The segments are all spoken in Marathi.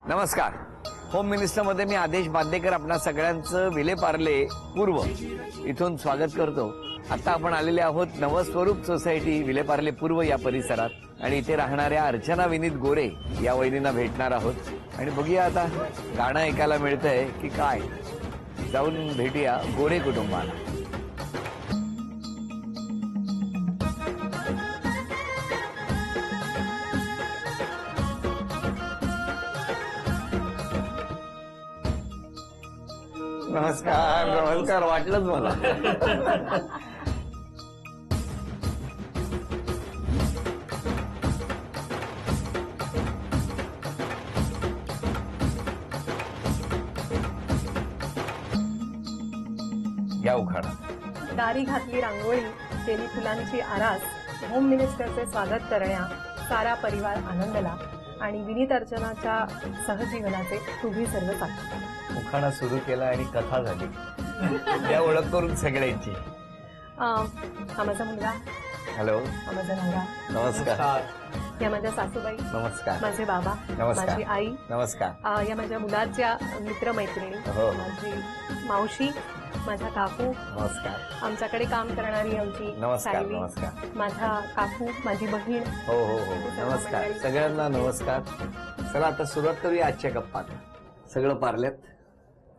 नमस्कार. होम मिनिस्टरमध्ये मी आदेश बांदेकर आपणा सगळ्यांचं विलेपार्ले पूर्व इथून स्वागत करतो. आता आपण आलेले आहोत नवस्वरूप सोसायटी विलेपार्ले पूर्व या परिसरात आणि इथे राहणाऱ्या अर्चना विनीत गोरे या वहिनींना भेटणार आहोत आणि बघूया आता गाणं ऐकायला मिळतंय की काय. जाऊन भेटूया गोरे कुटुंबाला. नमस्कार. नमस्कार. वाटलंच मला. या उखाणा. दारी घातली रांगोळी, केली फुलांची आरास, होम मिनिस्टरचे स्वागत करण्या सारा परिवार आनंदला आणि विनीत अर्चनाच्या सहजीवनाचे तुम्ही सर्व साक्षी. उखाणा सुरू केला आणि कथा झाली. या ओळख करून सगळ्यांची. हा माझा मुलगा. हॅलो. हा माझा नवरा. नमस्कार. या माझ्या सासूबाई. नमस्कार. माझे बाबा. नमस्कार. माझी आई. नमस्कार. या माझ्या मुलाच्या मित्रमैत्रिणी. हो. माझी मावशी, माझा काकू. नमस्कार. आमच्याकडे काम करणारी आमची नमस्कार. सायली. नमस्कार. माझा काकू, माझी बहीण. हो हो हो. नमस्कार सगळ्यांना. नमस्कार. चला आता सुरुवात करूया आजच्या गप्पात. सगळं पार्ल्यात.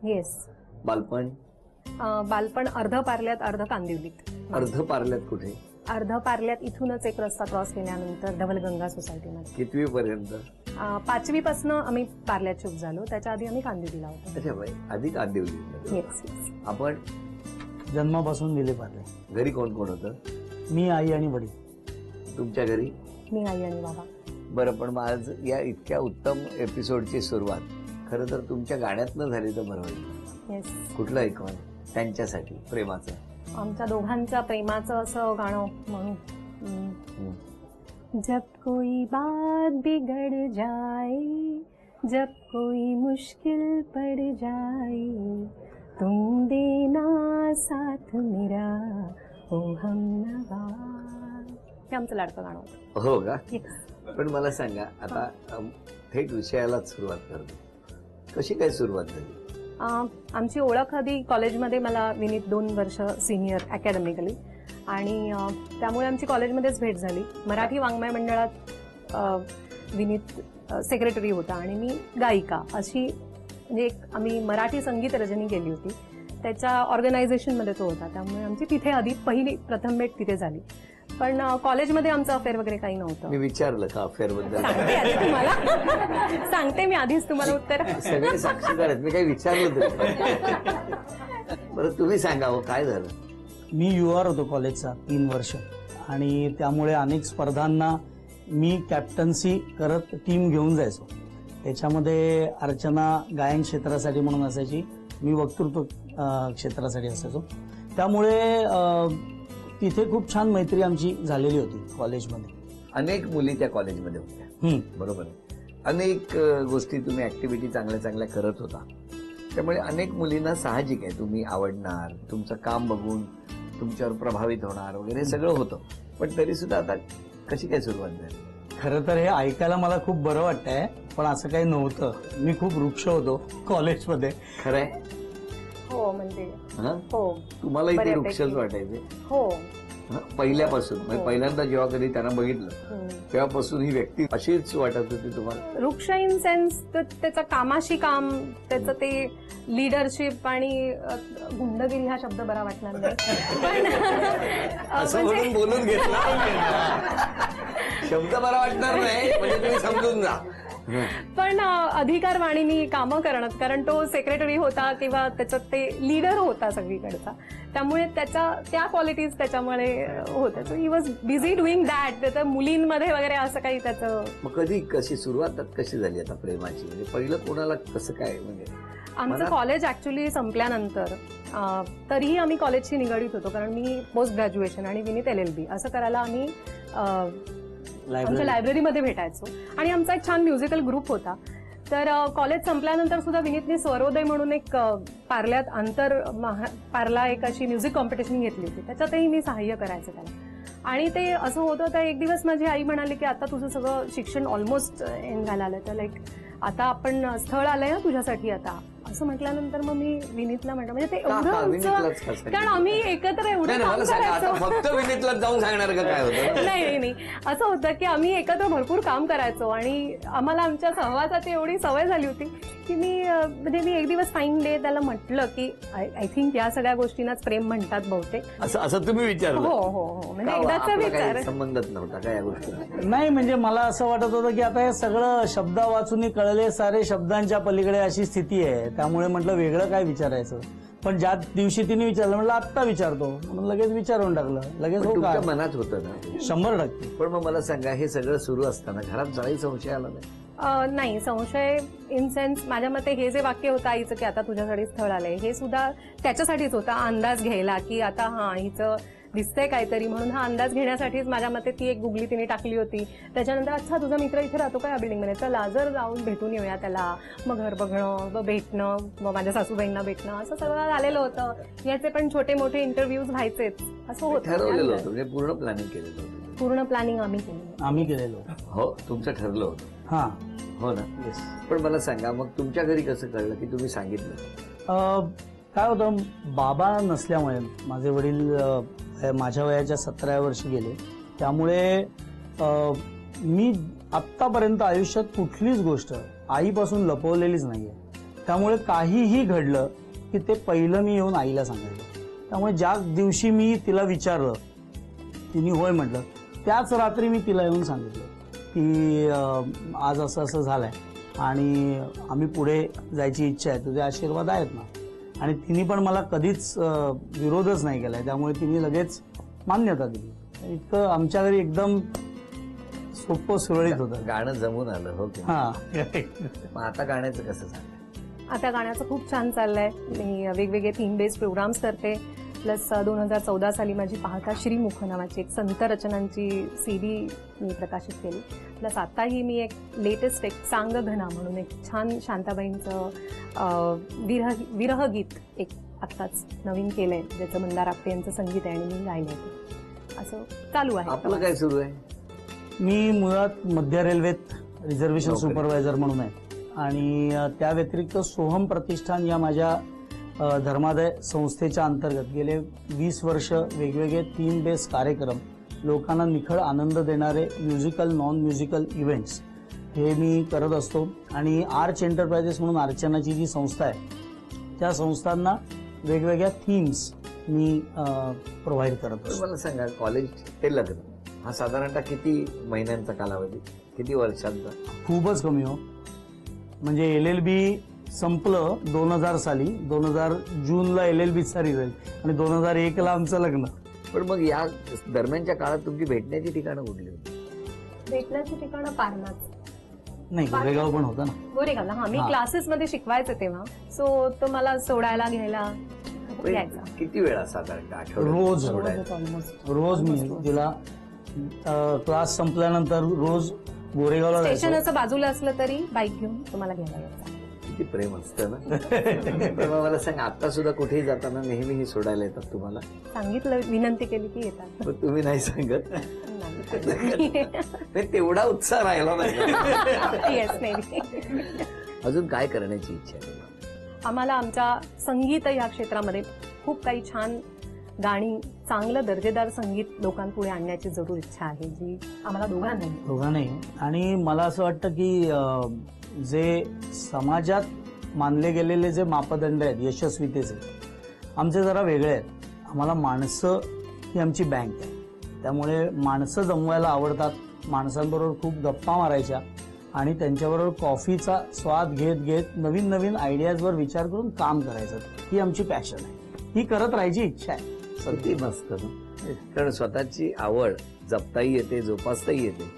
येस. बालपण. बालपण अर्ध पार्ल्यात अर्ध कांदिवलीत. अर्ध पार्ल्यात कुठे? अर्ध पार्ल्यात इथूनच एक रस्ता क्रॉस केल्यानंतर धवलगंगा सोसायटीमध्ये. कितवी पर्यंत? 5वी पासून आम्ही पार्ल्यात शिफ्ट झालो. त्याच्या आधी आम्ही कांदिवलीला होतो. अच्छा बाई. आधी कांदिवली. येस. आपण जन्मापासून विलेपार्ले. घरी कोण कोण होतं? मी, आई आणि वडील. तुमच्या घरी? मी, आई आणि बाबा. बरं, पण मग आज या इतक्या उत्तम एपिसोडची सुरुवात खरं तर तुमच्या गाण्यातनं झाली तर बरं होईल. येस. कुठलं ऐकून? त्यांच्यासाठी प्रेमाचं. आमच्या दोघांच्या प्रेमाचं असं गाणं म्हणून. जब कोई बात बिगड़ जाए, जब कोई मुश्किल पड़ जाए, तुम देना साथ मेरा ओ हमनवा. हे आमचं लाडकं गाणं होतं. हो का? Yes. पण मला सांगा आता थेट विषयालाच सुरुवात करतो. कशी काय सुरुवात झाली? आमची ओळख आधी कॉलेजमध्ये. मला विनीत 2 वर्ष सिनियर अकॅडमिकली आणि त्यामुळे आमची कॉलेजमध्येच भेट झाली. मराठी वाङ्मय मंडळात विनीत सेक्रेटरी होता आणि मी गायिका. अशी म्हणजे एक आम्ही मराठी संगीत रजनी केली होती. त्याच्या ऑर्गनायझेशनमध्ये तो होता. त्यामुळे आमची तिथे आधी प्रथम भेट तिथे झाली. पण कॉलेजमध्ये आमचं अफेअर वगैरे काही नव्हतं. मी विचारलं का अफेअर बद्दल? सांगते आधी तुम्हाला. सांगते मी आधीच तुम्हाला उत्तर. सगळे साक्षीदार आहेत. मी काही विचारलं तरी. बरं तुम्ही सांगावं काय झालं? मी युआर होतो कॉलेजचा 3 वर्ष आणि त्यामुळे अनेक स्पर्धांना मी कॅप्टन्सी करत टीम घेऊन जायचो. त्याच्यामध्ये अर्चना गायन क्षेत्रासाठी म्हणून असायची, मी वक्तृत्व क्षेत्रासाठी असायचो. त्यामुळे तिथे खूप छान मैत्री आमची झालेली होती कॉलेजमध्ये. अनेक मुली त्या कॉलेजमध्ये होत्या. बरोबर आहे. अनेक गोष्टी तुम्ही ऍक्टिव्हिटी चांगल्या चांगल्या करत होता. त्यामुळे अनेक मुलींना साहजिक आहे तुम्ही आवडणार, तुमचं काम बघून तुमच्यावर प्रभावित होणार वगैरे सगळं होतं. पण तरी सुद्धा आता कशी काय सुरुवात झाली? खरं तर हे ऐकायला मला खूप बरं वाटतंय, पण असं काही नव्हतं. मी खूप वृक्ष होतो कॉलेजमध्ये. खरंय? हो म्हणजे हं? हो. तुम्हाला इथे बऱ्यापैकी. वृक्षच वाटायचे? हो. पहिल्यापासून म्हणजे पहिल्यांदा जेव्हा कधी त्यांना बघितलं तेव्हापासून ही व्यक्ती अशीच वाटत होती तुम्हाला? वृक्ष इन सेन्स त्याचं कामाशी काम, त्याचं ते लिडरशिप आणि गुंडगिरी हा शब्द बरा वाटणार नाही. असं म्हणून बोलून घेतला. शब्द बरा वाटणार नाही म्हणजे तुम्ही समजून जा. पण अधिकारवाणीने कामं करणार, कारण तो सेक्रेटरी होता किंवा त्याच्यात ते लीडर होता सगळीकडचा. त्यामुळे त्या क्वालिटीज त्याच्यामुळे होत्या. So he was busy doing that. त्याचं मुलींमध्ये वगैरे असं काही त्याचं. मग कशी सुरुवात कशी झाली आता प्रेमाची? म्हणजे पहिलं कोणाला कसं काय? म्हणजे आमचं कॉलेज ऍक्च्युली संपल्यानंतर तरीही आम्ही कॉलेजशी निगडीत होतो, कारण मी पोस्ट ग्रॅज्युएशन आणि विनीत LLB असं करायला आम्ही आमच्या लायब्ररीमध्ये भेटायचो. आणि आमचा एक छान म्युझिकल ग्रुप होता. तर कॉलेज संपल्यानंतर सुद्धा विनीतने स्वरोदय म्हणून एक पार्ल्यात पार्ला एक अशी म्युझिक कॉम्पिटिशन घेतली होती. त्याच्यातही मी सहाय्य करायचं त्याला. आणि ते असं होतं तर एक दिवस माझी आई म्हणाली की आता तुझं सगळं शिक्षण ऑलमोस्ट एंड झालं आलं, तर लाईक आता आपण स्थळ आलंय ना तुझ्यासाठी आता असं म्हटल्यानंतर मग मी विनीतला म्हटलं म्हणजे ते एवढं विनीतलाच आमचं- का सांगितलं? कारण आम्ही एकत्र एवढं नाही काम मला सांगा आता करायचो. फक्त विनीतलाच जाऊन सांगणार का काय होतं? नाही असं होतं की आम्ही एकत्र भरपूर काम करायचो आणि आम्हाला आमच्या सहवासाची एवढी सवय झाली होती की म्हणजे मी एक दिवस फाईन डे त्याला म्हटलं की आय थिंक या सगळ्या गोष्टींनाच प्रेम म्हणतात बहुतेक. असं तुम्ही विचारलं? हो हो हो म्हणजे का? एकदाचा आपला काही विचार. संबंधच नव्हता का या गोष्टी? नाही म्हणजे मला असं वाटत होतं की आता हे सगळं शब्द वाचून कळले सारे शब्दांच्या पलीकडे अशी स्थिती आहे, त्यामुळे म्हटलं वेगळं काय विचारायचं. पण ज्या दिवशी तिने विचारलं म्हटलं आत्ता विचारतो म्हणून लगेच विचारून टाकलं. लगेच पण हो तुमच्या का मनात होतं ना? 100%. पण मग मला सांगा हे सगळं सुरू असताना घरात जराही संशय आला नाही? नाही संशय इन सेन्स माझ्या मते हे जे वाक्य होतं आईचं की आता तुझ्यासाठी स्थळ आलंय हे सुद्धा त्याच्यासाठीच होता, अंदाज घ्यायला की आता हा हिचं दिसतंय काहीतरी म्हणून हा अंदाज घेण्यासाठीच माझ्या मते ती एक गुगली तिने टाकली होती. त्याच्यानंतर अच्छा तुझा मित्र इथे राहतो का या बिल्डिंगमध्ये, चला जर जाऊन भेटून येऊया त्याला, मग घर बघणं, मग भेटणं, मग माझ्या सासूबाईंना भेटणं, असं सगळं झालेलं होतं. याचे पण छोटे मोठे इंटरव्ह्यूज व्हायचेच असं होतं. ठरवलेलं होतं म्हणजे पूर्ण प्लॅनिंग केलेलं होतं? पूर्ण प्लॅनिंग आम्ही केली. आम्ही केलेलो. हो तुमचं ठरलं होतं. हा हो ना? येस. पण मला सांगा मग तुमच्या घरी कसं कळलं की तुम्ही सांगितलं? काय होतं, बाबा नसल्यामुळे माझे वडील माझ्या वयाच्या 17व्या वर्षी गेले, त्यामुळे मी आत्तापर्यंत आयुष्यात कुठलीच गोष्ट आईपासून लपवलेलीच नाहीये. त्यामुळे काहीही घडलं की ते पहिलं मी येऊन आईला सांगायचं. त्यामुळे ज्या दिवशी मी तिला विचारलं, तिने होय म्हटलं, त्याच रात्री मी तिला येऊन सांगितलं की आज असं असं झालंय आणि आम्ही पुढे जायची इच्छा आहे, तुझे आशीर्वाद आहेत ना. आणि तिने पण मला कधीच विरोधच नाही केलाय, त्यामुळे तिने लगेच मान्यता दिली. इतकं आमच्या घरी एकदम सोपं सुरळीत होतं. गाणं जमून आलं हो की? हा. मग आता गाण्याचं कसं झालं? आता गाण्याचं खूप छान चाललंय. मी वेगवेगळे थीम बेस्ड प्रोग्राम्स करते. प्लस 2014 साली माझी पाहता श्रीमुख नावाची एक संत रचनांची CD मी प्रकाशित केली. प्लस आताही मी एक लेटेस्ट एक सांग घना म्हणून एक छान शांताबाईंचं विरह गीत एक आत्ताच नवीन केलंय, ज्याचं मंदार आपटे यांचं संगीत आहे आणि मी गायलंय ते. असं चालू आहे. आपलं काय सुरू आहे? मी मुळात मध्य रेल्वेत रिझर्वेशन नोकरी. सुपरवायझर म्हणून आहे आणि त्या व्यतिरिक्त सोहम प्रतिष्ठान या माझ्या धर्मादाय संस्थेच्या अंतर्गत गेले 20 वर्ष वेगवेगळे थीम बेस्ड कार्यक्रम, लोकांना निखळ आनंद देणारे म्युझिकल नॉन म्युझिकल इव्हेंट्स हे मी करत असतो. आणि आर्च एंटरप्राइजेस म्हणून अर्चनाची जी संस्था आहे त्या संस्थांना वेगवेगळ्या थीम्स मी प्रोव्हाइड करत पण असतो. मला सांगा कॉलेज ते लग्न हा साधारणतः किती महिन्यांचा कालावधी, किती वर्षांचा? खूपच कमी हो. म्हणजे LLB संपलं 2000 साली, 2000 जूनला LLBचा रिझल्ट आणि 2001ला आमचं लग्न. पण मग या दरम्यानच्या काळात तुमची भेटण्याची ठिकाणं कुठली होती? भेटण्याची ठिकाणं पारनाच, नाही गोरेगाव पण होतं ना. गोरेगावला. हा मी क्लासेसमध्ये शिकवायचे तेव्हा, सो तो मला सोडायला घ्यायला यायचा. किती वेळा साधारणतः आठवड्यात? रोज रोजच almost. रोज मी तिला क्लास संपल्यानंतर रोज गोरेगावला स्टेशन जायचो. असं बाजूला असलं तरी बाईक घेऊन तुम्हाला घ्यायला यायचा. किती प्रेम असतं ना. तेव्हा मला सांग आता सुद्धा कुठेही जाताना नेहमी हे सोडायला येतात तुम्हाला? सांगितलं, विनंती केली की येतात. पण तुम्ही नाही सांगत? नाही. नाही, तेवढा उत्साह राहिला नाही. येस नाही. अजून काय करण्याची इच्छा आहे तुम्हाला? आम्हाला आमच्या संगीत या क्षेत्रामध्ये खूप काही छान गाणी, चांगलं दर्जेदार संगीत लोकांपुढे आणण्याची जरूर इच्छा आहे, जी आम्हाला दोघांनाही. दोघांनाही. आणि मला असं वाटतं की जे समाजात मानले गेलेले जे मापदंड आहेत यशस्वीतेचे, आमचे जरा वेगळे आहेत. आम्हाला माणसं ही आमची बँक आहे, त्यामुळे माणसं जमवायला आवडतात. माणसांबरोबर खूप गप्पा मारायच्या आणि त्यांच्याबरोबर कॉफीचा स्वाद घेत घेत नवीन नवीन आयडियाजवर विचार करून काम करायचं, ही आमची पॅशन आहे. ही करत राहायची इच्छा आहे. किती मस्त ना. कारण स्वतःची आवड जपताही येते, जोपासताही येते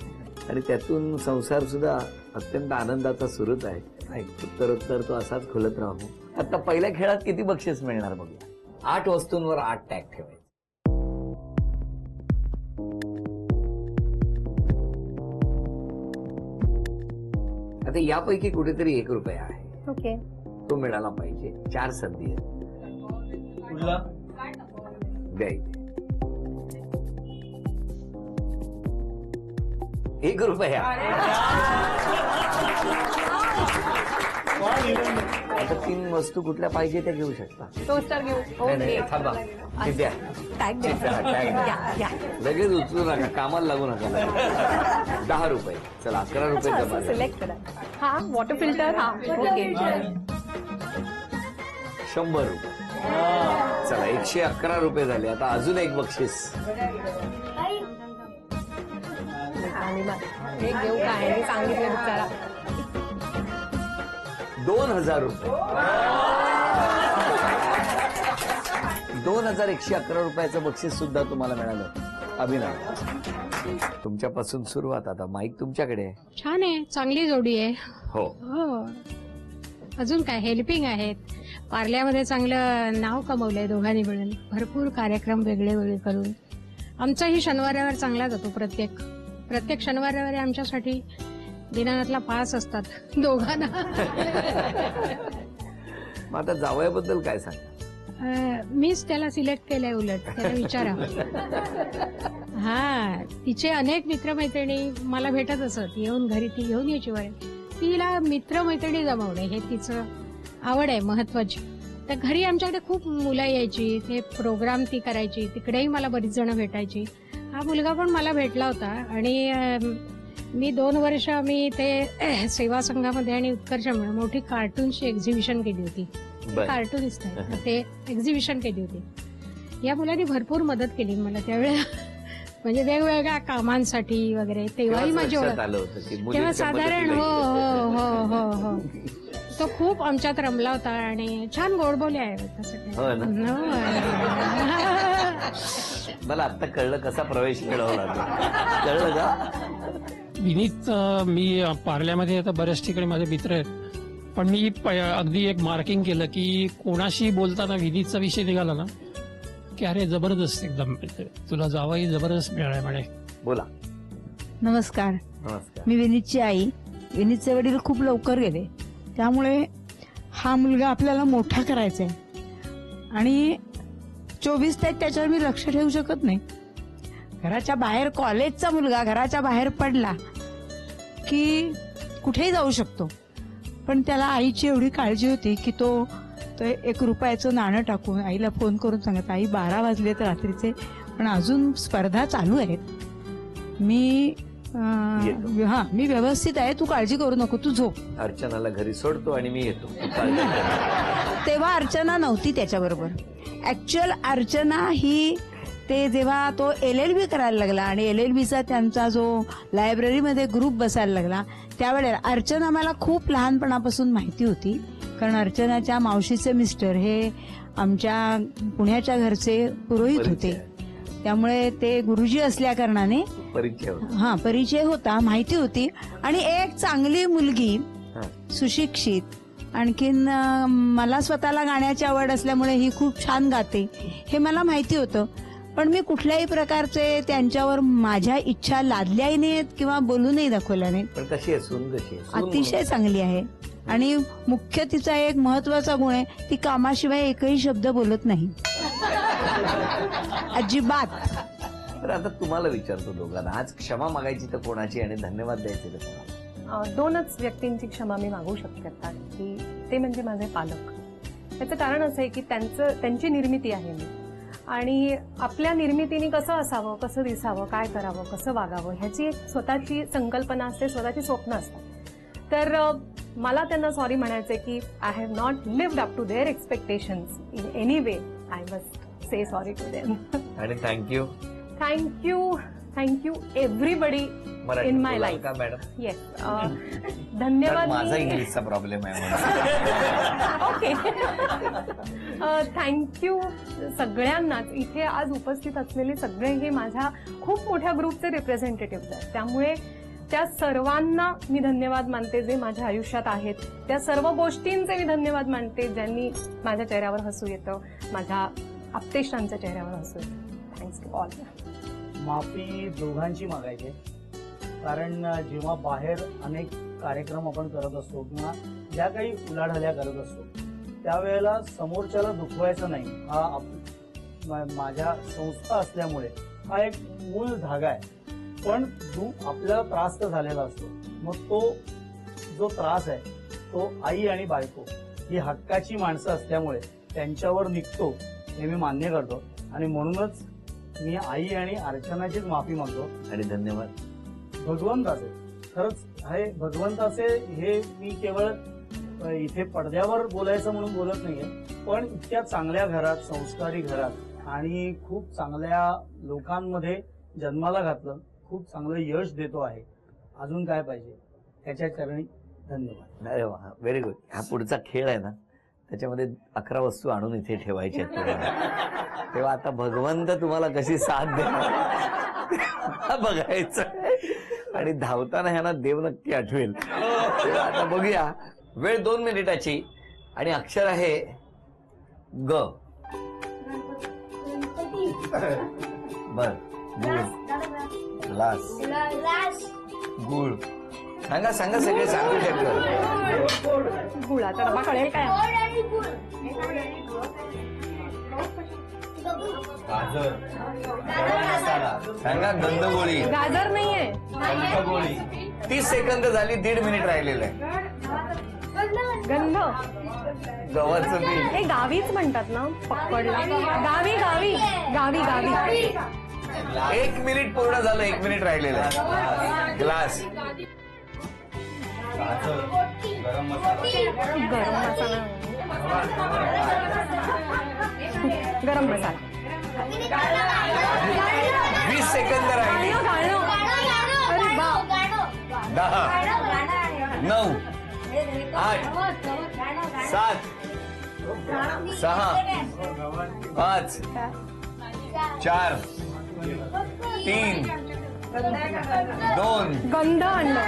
आणि त्यातून संसार सुद्धा अत्यंत आनंदाचा सुरूच आहे. उत्तरोत्तर तो असाच खुलत राहू. आता पहिल्या खेळात किती बक्षीस मिळणार बघूया. 8 वस्तूंवर 8 टॅग ठेवायचे. आता यापैकी कुठेतरी ₹1 आहे, ओके. तो मिळाला पाहिजे. 4 संधी आहेत. कुठला? द्या इथे. ₹1. आता 3 वस्तू कुठल्या पाहिजे त्या घेऊ शकता. टोस्टर घेऊ. नाही, नाही, ओके. थांबा. ते द्या. टॅग ते द्या, tag द्या. द्या. लगेच उचलू नका, कामाला लागू नका. 10 रुपये. चला 11 रुपये अच्छा, जमा असं झाले. सिलेक्ट करा. हा वॉटर फिल्टर. हा ओके. 100 रुपये. चला 111 रुपये झाले. आता अजून एक बक्षीस. आणि मग हे घेऊ काय हे सांगितलं बिचारा. 2000 रुपये. 2111 रुपयाचं बक्षीस सुद्धा तुम्हाला मिळालं. अभिनंदन. तुमच्यापासून सुरुवात. आता माईक तुमच्याकडे आहे. छान आहे, चांगली जोडी आहे. हो, हो, अजून काय हेल्पिंग आहेत. पार्ल्यामध्ये चांगलं नाव कमवलंय दोघांनी मिळून. भरपूर कार्यक्रम वेगळे वेगळे करून आमचाही शनिवारावर चांगला जातो. प्रत्येक शनिवारावर आमच्यासाठी दिनानाथला पास असतात दोघांना. मग आता जावयाबद्दल काय सांग. मीच त्याला सिलेक्ट केलंय. उलट त्याला विचारा. हा, तिचे अनेक मित्रमैत्रिणी मला भेटत असत. येऊन घरी ती घेऊन यायची. बरे तिला मित्रमैत्रिणी जमवणे हे तिचं आवड आहे महत्वाची. तर घरी आमच्याकडे खूप मुलं यायची. ते प्रोग्राम ती करायची. तिकडेही मला बरीच जण भेटायची. हा मुलगा पण मला भेटला होता. आणि मी 2 वर्ष मी ते सेवा संघामध्ये आणि उत्कर्षामध्ये मोठी कार्टूनची एक्झिबिशन केली होती. कार्टूनिस्ट आहे. ते एक्झिबिशन केली होती. या मुलांनी भरपूर मदत केली मला त्यावेळेला. म्हणजे वेगवेगळ्या कामांसाठी वगैरे. तेव्हाही माझी ओळख आलं होतं की तेव्हा मुलींच्या साधारण मदतीला हो हो हो हो हो तो खूप आमच्यात रमला होता. आणि छान गोडबोले आहे तसं काही. हो ना? मला आता कळलं कसा प्रवेश मिळवला तो. कळलं का. विनीत, मी पार्ल्यामध्ये आता बऱ्याच ठिकाणी माझे मित्र आहेत. पण मी अगदी एक मार्किंग केलं की कोणाशी बोलताना विनीतचा विषय निघाला ना की अरे जबरदस्त एकदम तुला जावई जबरदस्त मिळालाय म्हणे. बोला. नमस्कार. नमस्कार. मी विनीतची आई. विनीतचे वडील खूप लवकर गेले. त्यामुळे हा मुलगा आपल्याला मोठा करायचा आहे आणि 24 तास त्याच्यावर मी लक्ष ठेवू शकत नाही. घराच्या बाहेर कॉलेजचा मुलगा घराच्या बाहेर पडला की कुठेही जाऊ शकतो. पण त्याला आईची एवढी काळजी होती की तो 1 रुपयाचं नाणं टाकून आईला फोन करून सांगत, आई 12 वाजलेत रात्रीचे पण अजून स्पर्धा चालू आहेत. मी मी व्यवस्थित आहे, तू काळजी करू नको, तू झोप. अर्चनाला घरी सोडतो आणि मी येतो. तेव्हा अर्चना नव्हती त्याच्याबरोबर. ऍक्च्युअल अर्चना ही ते जेव्हा तो LLB करायला लागला आणि LLBचा त्यांचा जो लायब्ररीमध्ये ग्रुप बसायला लागला त्यावेळेला अर्चना मला खूप लहानपणापासून माहिती होती. कारण अर्चनाच्या मावशीचे मिस्टर हे आमच्या पुण्याच्या घरचे पुरोहित होते. त्यामुळे ते गुरुजी असल्या कारणाने परिचय होता, माहिती होती. आणि एक चांगली मुलगी, सुशिक्षित, आणखीन मला स्वतःला गाण्याची आवड असल्यामुळे ही खूप छान गाते हे मला माहिती होतं. पण मी कुठल्याही प्रकारचे त्यांच्यावर माझ्या इच्छा लादल्याही नाहीत किंवा बोलूनही दाखवल्या नाहीत. पण कशी आहे सून? कशी आहे? अतिशय चांगली आहे. आणि मुख्य तिचा एक महत्वाचा गुण आहे, ती कामाशिवाय एकही शब्द बोलत नाही अजिबात. तर आता तुम्हाला विचारतो दोघांना, आज क्षमा मागायची तर कोणाची आणि धन्यवाद द्यायचे तर कोणाला? 2च व्यक्तींची क्षमा मी मागू शकते आता, की ते म्हणजे माझे पालक. त्याचं कारण असं आहे की त्यांची निर्मिती आहे मी. आणि आपल्या निर्मितीने कसं असावं, कसं दिसावं, काय करावं, कसं वागावं ह्याची एक स्वतःची संकल्पना असते, स्वतःची स्वप्न असतात. तर मला त्यांना सॉरी म्हणायचंय की I have not lived up to their expectations in any way. I must say sorry to them. आणि thank you everybody in my life. Madam, yes, धन्यवाद. माझा इंग्लिशचा प्रॉब्लेम आहे. ओके. थँक्यू सगळ्यांनाच. इथे आज उपस्थित असलेले सगळे हे माझ्या खूप मोठ्या ग्रुपचे रिप्रेझेंटेटिव्ह आहेत. त्यामुळे त्या सर्वांना मी धन्यवाद मानते जे माझ्या आयुष्यात आहेत. त्या सर्व गोष्टींचे मी धन्यवाद मानते ज्यांनी माझ्या चेहऱ्यावर हसू येतं, माझ्या आप्तेष्टांच्या चेहऱ्यावर हसू येतं. Thanks to all. माफी दोघांची मागायची, कारण जेव्हा बाहेर अनेक कार्यक्रम आपण करत असतो किंवा ज्या काही उलाढाल्या करत असतो त्यावेळेला समोरच्याला दुखवायचं नाही, हा माझ्या संस्था असल्यामुळे हा एक मूळ धागा आहे. पण आपल्याला त्रास तर झालेला असतो, मग तो जो त्रास आहे तो आई आणि बायको ही हक्काची माणसं असल्यामुळे त्यांच्यावर निघतो हे मी मान्य करतो आणि म्हणूनच मी आई आणि अर्चनाचीच माफी मागतो. आणि धन्यवाद. भगवंताचे खरंच हे भगवंताचे हे मी केवळ इथे पडद्यावर बोलायचं म्हणून बोलत नाहीये, पण इतक्या चांगल्या घरात, संस्कारी घरात आणि खूप चांगल्या लोकांमध्ये जन्माला घातलं, खूप चांगलं यश देतो आहे. अजून काय पाहिजे? त्याच्या चरणी धन्यवाद. अरे वा, व्हेरी गुड. हा पुढचा खेळ आहे ना, त्याच्यामध्ये 11 वस्तू आणून इथे ठेवायच्या आहेत तुम्हाला. तेव्हा आता भगवंत तुम्हाला कशी साथ देणार बघायचं, आणि धावताना ह्यांना देव नक्की आठवेल. तेव्हा आता बघूया. वेळ 2 मिनिटाची आणि अक्षर आहे ग. बर. गुळ, ग्लास, गुळ. सांगा सांगा, सगळे सांगू शकतात. गुळाचा डबा कळेल काय? गाजर, गरम मसाला. सांगा. गंधगोळी, गाजर नाहीये. गोळी. 30 सेकंद झाली, 1.5 मिनिट राहिलेलं आहे. गंध. गव्हाचं पीठ. हे गावीच म्हणतात ना, पकडला. गावी गावी गावी गावी. 1 मिनिट पूर्ण झालं, 1 मिनिट राहिलेलं आहे. ग्लास, गाजर, गरम मसाला. गरम मसाला. गरम मसाला. 20 सेकंद राहिली. गाणं. अरे बा. 10, 9, 8, 7, 6, 5, 4, 3, 2, गंध आणलं.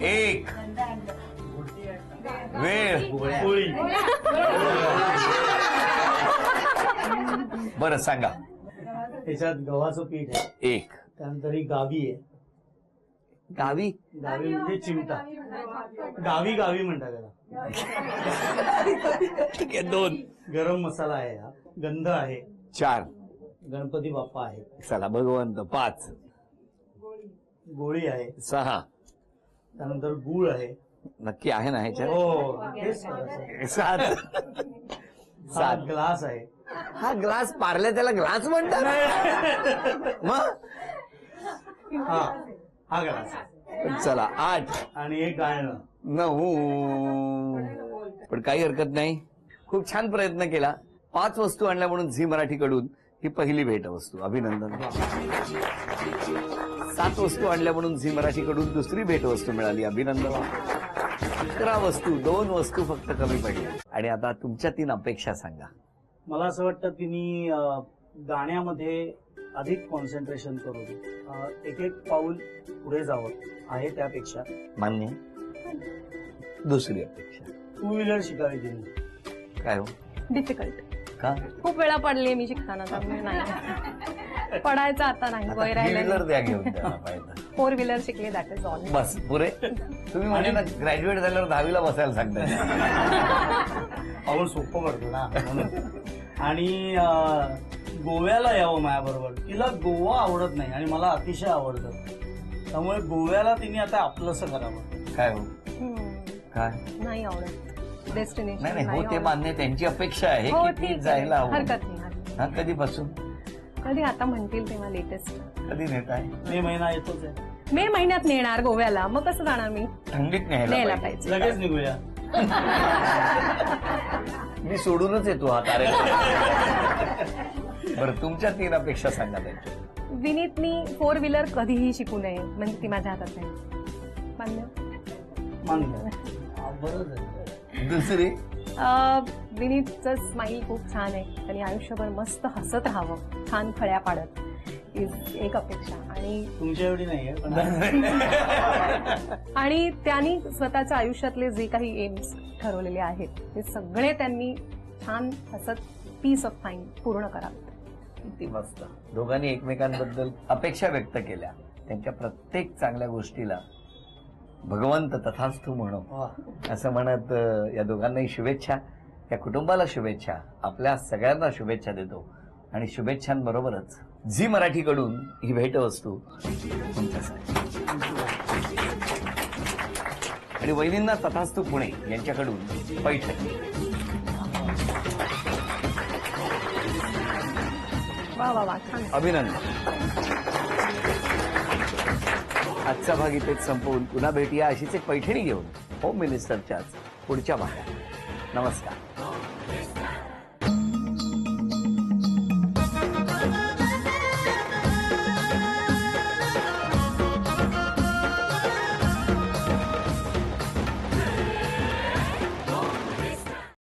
1. वेळ. पोळी. बरं सांगा. त्याच्यात गव्हाचं पीठ आहे. 1. त्यानंतर ही गावी आहे. गावी. गावी म्हणजे चिमटा. गावी गावी म्हणतात त्याला. ठीक आहे. 2. गरम मसाला आहे हा. गंध आहे. 4. गणपती बाप्पा आहे. चला भगवंत. 5. गोळी आहे. 6. त्यानंतर गूळ आहे. नक्की आहे ना ह्याच्यात? हो तेच करायचं. 7. हा 7. ग्लास आहे. हा ग्लास पारल्या त्याला ग्लास म्हणतात मग? हा हा ग्लास आहे. चला. 8. आणि एक गाळणं. 9. पण काही हरकत नाही. खूप छान प्रयत्न केला. 5 वस्तू आणल्या म्हणून झी मराठीकडून ही पहिली भेटवस्तू. अभिनंदन. 7 वस्तू आणल्या म्हणून झी मराठीकडून दुसरी भेटवस्तू मिळाली. अभिनंदन. 11 वस्तू, 2 वस्तू फक्त कमी पडल्या. आणि आता तुमच्या 3 अपेक्षा सांगा. मला असं वाटतं तिने गाण्यामध्ये अधिक कॉन्सन्ट्रेशन करून एक एक पाऊल पुढे जावं आहे. त्यापेक्षा मान्य. दुसरी अपेक्षा. 2 व्हीलर शिकावी तिने. काय हो? डिफिकल्ट. का? खूप वेळा पडले मी शिकताना, त्यामुळे नाही पडायचं आता नाही. वय आता राहिलं three-wheeler द्या घेऊन त्याला पाहिजे. 4 व्हीलर शिकले, दॅट इज ऑल. बस पुरे. तुम्ही म्हणजे ना ग्रॅज्युएट झाल्यावर 10वीला बसायला सांगताय. पाऊल सोपं पडतं ना म्हणून. आणि गोव्याला यावं माझ्याबरोबर. तिला गोवा आवडत नाही आणि मला अतिशय आवडतं. त्यामुळे गोव्याला तिने आता आपलंसं करावं. काय हो? काय? नाही आवडत डेस्टिनेशन. नाही नाही, हो ते मान्य. त्यांची अपेक्षा आहे हो की ती ठीक जायला आहे, हवं. हरकत नाही. हा, कधीपासून? कधी आता म्हणतील तेव्हा लेटेस्ट. कधी नेताय? मे महिना येतोच आहे. मे महिन्यात नेणार गोव्याला, मग कसं जाणार मी? थंडीत न्यायला न्यायला पाहिजे. लगेच निघूया. मी सोडूनच येतो हा कार्यक्रम. बरं, तुमच्या 3 अपेक्षा सांगा त्यांच्या. विनीतनी 4 व्हीलर कधीही शिकू नये, म्हणजे ती माझ्या हातात नाही. मान्य. मान्य. बरं झालं. दुसरी. विनीतचं स्माईल खूप छान आहे. त्यांनी आयुष्यभर मस्त हसत राहावं, छान फळ्या पाडत. इज एक अपेक्षा. आणि तुमच्या एवढी नाहीये पण आणि त्यांनी स्वतःच्या आयुष्यातले जे काही एम्स ठरवलेले आहेत ते सगळे त्यांनी छान हसत पीस ऑफ माइंड पूर्ण करावे. किती मस्त. दोघांनी एकमेकांबद्दल अपेक्षा व्यक्त केल्या. त्यांच्या प्रत्येक चांगल्या गोष्टीला भगवंत तथास्तु म्हणू असं म्हणत या दोघांनाही शुभेच्छा. या कुटुंबाला शुभेच्छा. आपल्या सगळ्यांना शुभेच्छा देतो. आणि शुभेच्छांबरोबरच झी मराठीकडून ही भेटवस्तू तुमच्यासाठी. आणि वहिनींना तथास्तु पुणे यांच्याकडून पैठणी. वा वा वा छान. अभिनंदन. आजचा भाग इथेच संपवून पुन्हा भेटूया अशीच एक पैठणी घेऊन होम मिनिस्टरच्याच पुढच्या भागात. नमस्कार.